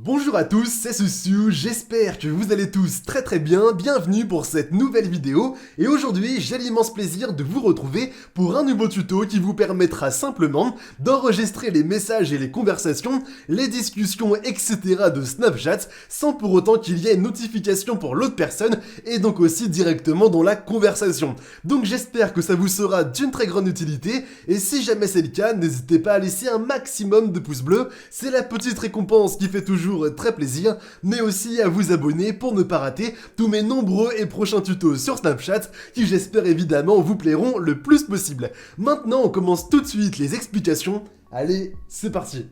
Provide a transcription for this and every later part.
Bonjour à tous, c'est Susu, j'espère que vous allez tous très bien, bienvenue pour cette nouvelle vidéo, et aujourd'hui j'ai l'immense plaisir de vous retrouver pour un nouveau tuto qui vous permettra simplement d'enregistrer les messages et les conversations, les discussions, etc. de Snapchat, sans pour autant qu'il y ait une notification pour l'autre personne, et donc aussi directement dans la conversation. Donc j'espère que ça vous sera d'une très grande utilité, et si jamais c'est le cas, n'hésitez pas à laisser un maximum de pouces bleus, c'est la petite récompense qui fait toujours très plaisir, mais aussi à vous abonner pour ne pas rater tous mes nombreux et prochains tutos sur Snapchat qui j'espère évidemment vous plairont le plus possible. Maintenant on commence tout de suite les explications, allez c'est parti.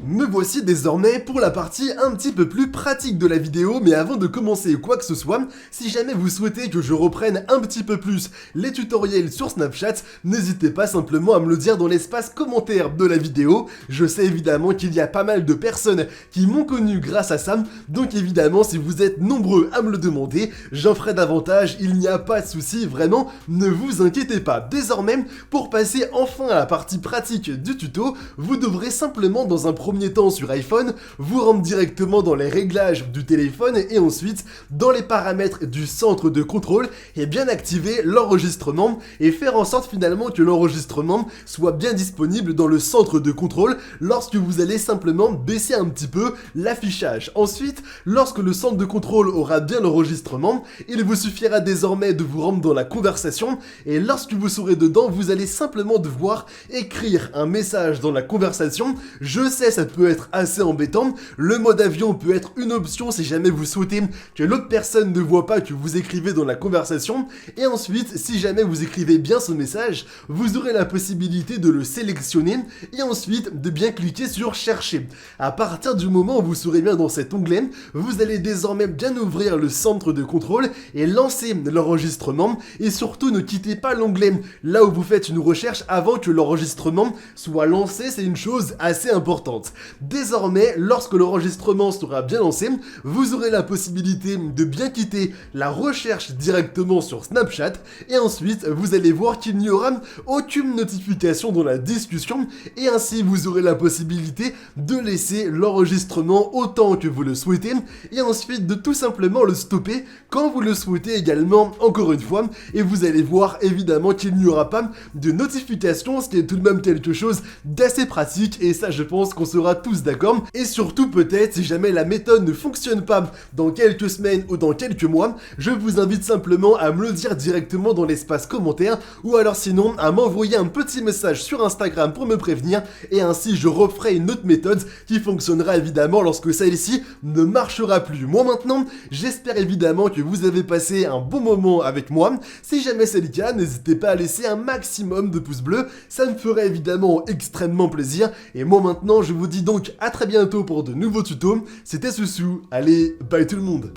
Me voici désormais pour la partie un petit peu plus pratique de la vidéo, mais avant de commencer quoi que ce soit, si jamais vous souhaitez que je reprenne un petit peu plus les tutoriels sur Snapchat, n'hésitez pas simplement à me le dire dans l'espace commentaire de la vidéo. Je sais évidemment qu'il y a pas mal de personnes qui m'ont connu grâce à ça, donc évidemment si vous êtes nombreux à me le demander, j'en ferai davantage, il n'y a pas de souci, vraiment, ne vous inquiétez pas. Désormais, pour passer enfin à la partie pratique du tuto, vous devrez simplement dans un premier temps sur iPhone, vous rendre directement dans les réglages du téléphone et ensuite dans les paramètres du centre de contrôle et bien activer l'enregistrement et faire en sorte finalement que l'enregistrement soit bien disponible dans le centre de contrôle lorsque vous allez simplement baisser un petit peu l'affichage. Ensuite, lorsque le centre de contrôle aura bien l'enregistrement, il vous suffira désormais de vous rendre dans la conversation et lorsque vous serez dedans, vous allez simplement devoir écrire un message dans la conversation. Je sais, ça peut être assez embêtant, le mode avion peut être une option si jamais vous souhaitez que l'autre personne ne voit pas que vous écrivez dans la conversation, et ensuite, si jamais vous écrivez bien ce message, vous aurez la possibilité de le sélectionner, et ensuite de bien cliquer sur chercher. À partir du moment où vous serez bien dans cet onglet, vous allez désormais bien ouvrir le centre de contrôle et lancer l'enregistrement, et surtout ne quittez pas l'onglet là où vous faites une recherche avant que l'enregistrement soit lancé, c'est une chose assez importante. Désormais, lorsque l'enregistrement sera bien lancé, vous aurez la possibilité de bien quitter la recherche directement sur Snapchat et ensuite vous allez voir qu'il n'y aura aucune notification dans la discussion et ainsi vous aurez la possibilité de laisser l'enregistrement autant que vous le souhaitez et ensuite de tout simplement le stopper quand vous le souhaitez également encore une fois et vous allez voir évidemment qu'il n'y aura pas de notification, ce qui est tout de même quelque chose d'assez pratique et ça je pense qu'on sera tous d'accord, et surtout peut-être si jamais la méthode ne fonctionne pas dans quelques semaines ou dans quelques mois, je vous invite simplement à me le dire directement dans l'espace commentaire ou alors sinon à m'envoyer un petit message sur Instagram pour me prévenir et ainsi je referai une autre méthode qui fonctionnera évidemment lorsque celle-ci ne marchera plus. Moi maintenant, j'espère évidemment que vous avez passé un bon moment avec moi. Si jamais c'est le cas, n'hésitez pas à laisser un maximum de pouces bleus, ça me ferait évidemment extrêmement plaisir et moi maintenant je vous dis donc à très bientôt pour de nouveaux tutos, c'était Susu, allez, bye tout le monde.